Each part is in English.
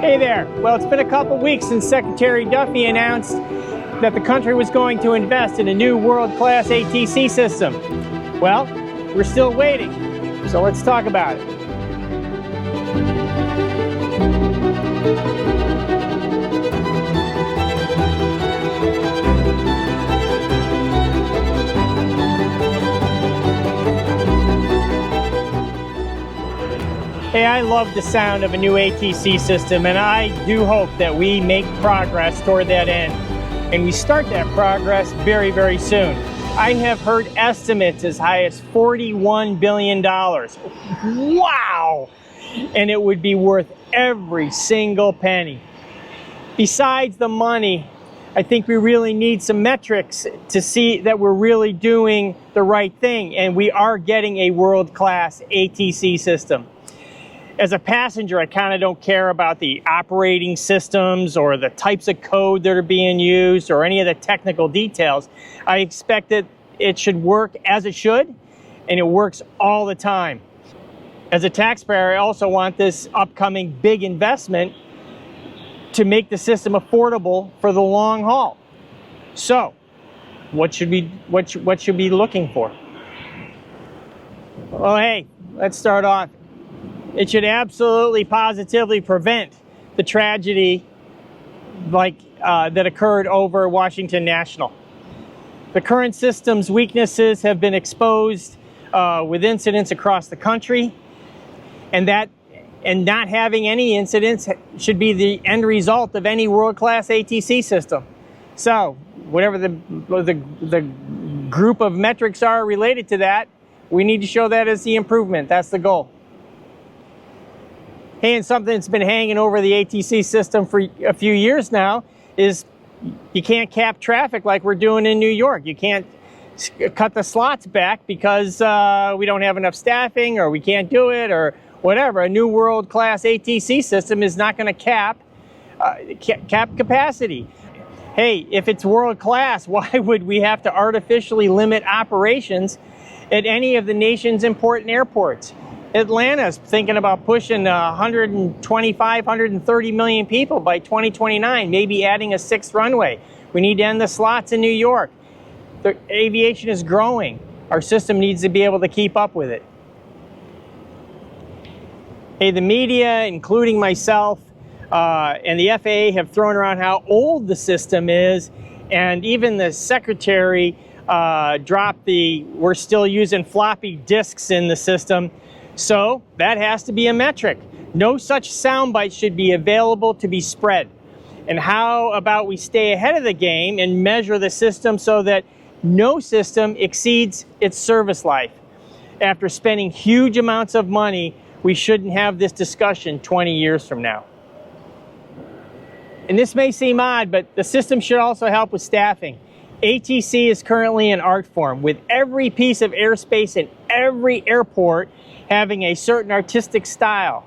Hey there. Well, it's been a couple weeks since Secretary Duffy announced that the country was going to invest in a new world-class ATC system. Well, we're still waiting, so let's talk about it. Hey, I love the sound of a new ATC system, and I do hope that we make progress toward that end. And we start that progress very, very soon. I have heard estimates as high as $41 billion. Wow! And it would be worth every single penny. Besides the money, I think we really need some metrics to see that we're really doing the right thing, and we are getting a world-class ATC system. As a passenger, I kind of don't care about the operating systems or the types of code that are being used or any of the technical details. I expect that it should work as it should, and it works all the time. As a taxpayer, I also want this upcoming big investment to make the system affordable for the long haul. So, what should we be looking for? Well, hey, let's start off. It should absolutely, positively prevent the tragedy that occurred over Washington National. The current system's weaknesses have been exposed with incidents across the country, and not having any incidents should be the end result of any world-class ATC system. So, whatever the group of metrics are related to that, we need to show that as the improvement. That's the goal. Hey, and something that's been hanging over the ATC system for a few years now is you can't cap traffic like we're doing in New York. You can't cut the slots back because we don't have enough staffing, or we can't do it, or whatever. A new world-class ATC system is not going to cap capacity. Hey, if it's world-class, why would we have to artificially limit operations at any of the nation's important airports? Atlanta's thinking about pushing 125, 130 million people by 2029, maybe adding a sixth runway. We need to end the slots in New York. The aviation is growing. Our system needs to be able to keep up with it. Hey, the media, including myself, and the FAA have thrown around how old the system is, and even the secretary dropped we're still using floppy disks in the system. So that has to be a metric. No such sound bites should be available to be spread. And how about we stay ahead of the game and measure the system so that no system exceeds its service life? After spending huge amounts of money, we shouldn't have this discussion 20 years from now. And this may seem odd, but the system should also help with staffing. ATC is currently an art form, with every piece of airspace in every airport having a certain artistic style.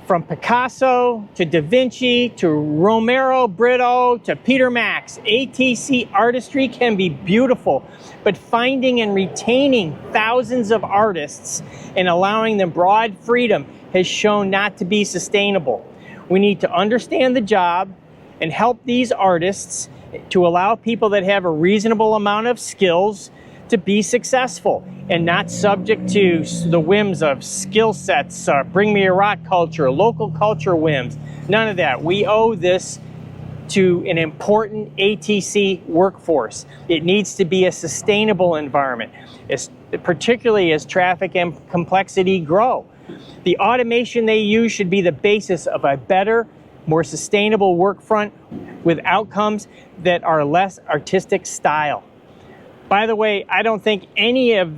From Picasso to Da Vinci to Romero Brito to Peter Max, ATC artistry can be beautiful, but finding and retaining thousands of artists and allowing them broad freedom has shown not to be sustainable. We need to understand the job and help these artists to allow people that have a reasonable amount of skills to be successful and not subject to the whims of skill sets, bring me a rock culture, local culture whims. None of that. We owe this to an important ATC workforce. It needs to be a sustainable environment, particularly as traffic and complexity grow. The automation they use should be the basis of a better, more sustainable work front with outcomes that are less artistic style. By the way, I don't think any of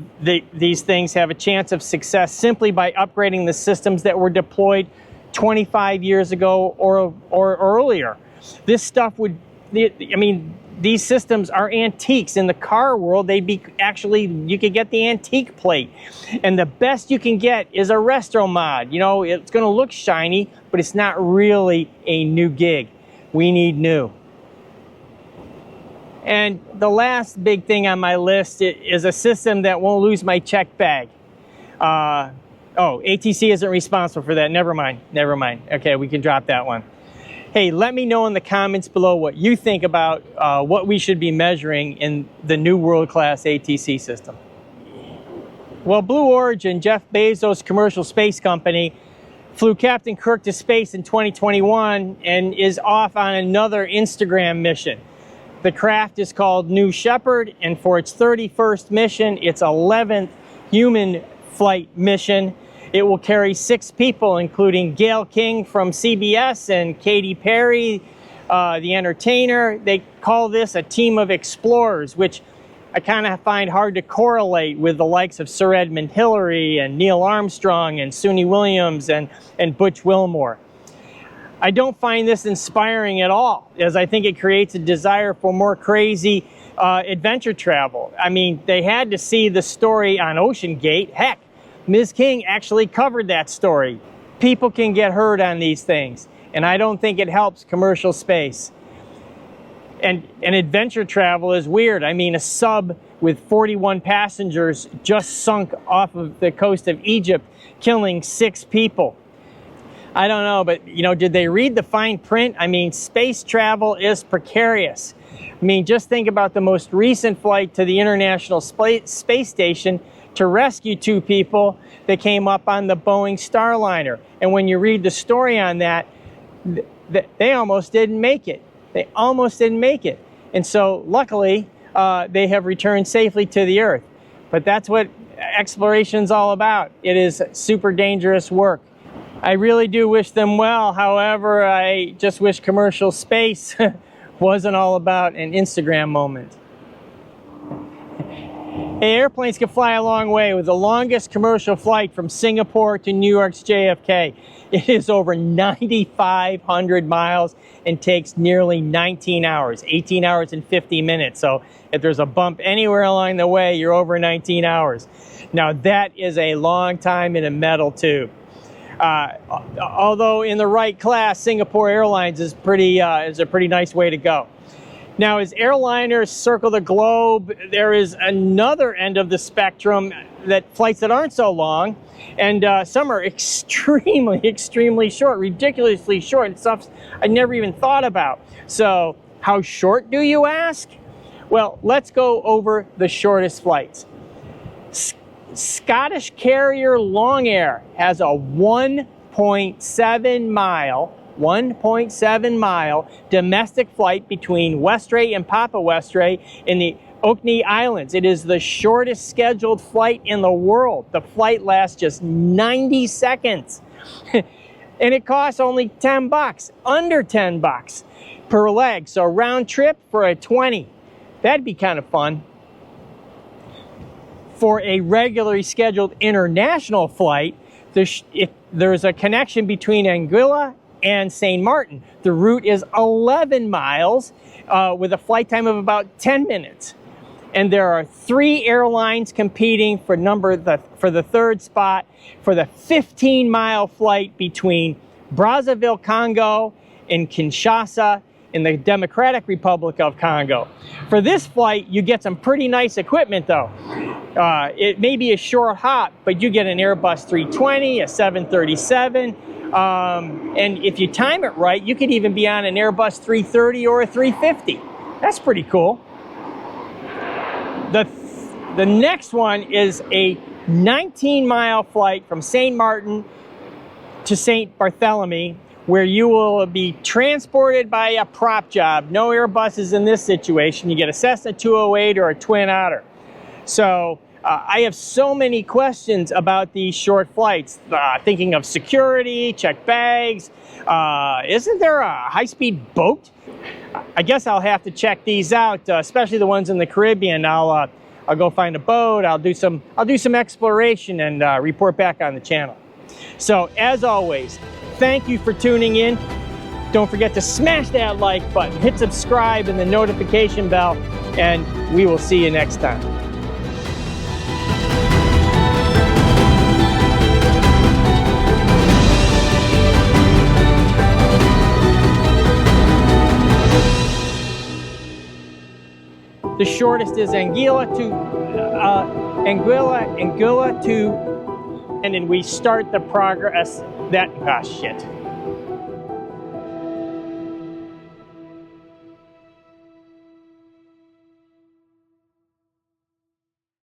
these things have a chance of success simply by upgrading the systems that were deployed 25 years ago or earlier. This stuff would, these systems are antiques. In the car world, they'd be you could get the antique plate. And the best you can get is a resto mod. You know, it's going to look shiny, but it's not really a new gig. We need new. And the last big thing on my list is a system that won't lose my check bag. Oh, ATC isn't responsible for that. Never mind. Never mind. Okay, we can drop that one. Hey, let me know in the comments below what you think about what we should be measuring in the new world-class ATC system. Well, Blue Origin, Jeff Bezos' commercial space company, flew Captain Kirk to space in 2021 and is off on another Instagram mission. The craft is called New Shepard, and for its 31st mission, its 11th human flight mission, it will carry 6 people, including Gayle King from CBS and Katy Perry, the entertainer. They call this a team of explorers, which I kind of find hard to correlate with the likes of Sir Edmund Hillary and Neil Armstrong and Suni Williams and Butch Wilmore. I don't find this inspiring at all, as I think it creates a desire for more crazy adventure travel. I mean, they had to see the story on Ocean Gate. Heck, Ms. King actually covered that story. People can get hurt on these things, and I don't think it helps commercial space. And adventure travel is weird. I mean, a sub with 41 passengers just sunk off of the coast of Egypt, killing 6 people. I don't know, but you know, did they read the fine print? I mean, space travel is precarious. I mean, just think about the most recent flight to the International Space Station to rescue 2 people that came up on the Boeing Starliner. And when you read the story on that, they almost didn't make it. They almost didn't make it. And so luckily, they have returned safely to the Earth. But that's what exploration is all about. It is super dangerous work. I really do wish them well. However, I just wish commercial space wasn't all about an Instagram moment. Hey, airplanes can fly a long way, with the longest commercial flight from Singapore to New York's JFK. It is over 9,500 miles and takes nearly 19 hours, 18 hours and 50 minutes. So if there's a bump anywhere along the way, you're over 19 hours. Now that is a long time in a metal tube. Although in the right class, Singapore Airlines is a pretty nice way to go. Now, as airliners circle the globe, there is another end of the spectrum, that flights that aren't so long, and some are extremely, extremely short, ridiculously short, and stuff I never even thought about. So, how short do you ask? Well, let's go over the shortest flights. Scottish carrier Long Air has a 1.7 mile domestic flight between Westray and Papa Westray in the Orkney Islands. It is the shortest scheduled flight in the world. The flight lasts just 90 seconds. And it costs only $10, under $10 per leg. So round trip for a 20. That'd be kind of fun. For a regularly scheduled international flight, there's a connection between Anguilla and St. Martin. The route is 11 miles with a flight time of about 10 minutes. And there are 3 airlines competing for the third spot for the 15-mile flight between Brazzaville, Congo, and Kinshasa in the Democratic Republic of Congo. For this flight, you get some pretty nice equipment though. It may be a short hop, but you get an Airbus 320, a 737, and if you time it right, you could even be on an Airbus 330 or a 350. That's pretty cool. The next one is a 19-mile flight from St. Martin to St. Barthélemy, where you will be transported by a prop job. No Airbuses in this situation. You get a Cessna 208 or a Twin Otter. So I have so many questions about these short flights. Thinking of security, check bags. Isn't there a high-speed boat? I guess I'll have to check these out, especially the ones in the Caribbean. I'll go find a boat. I'll do some exploration and report back on the channel. So as always, thank you for tuning in. Don't forget to smash that like button, hit subscribe and the notification bell, and we will see you next time. The shortest is Anguilla to and we start the progress that, gosh, shit.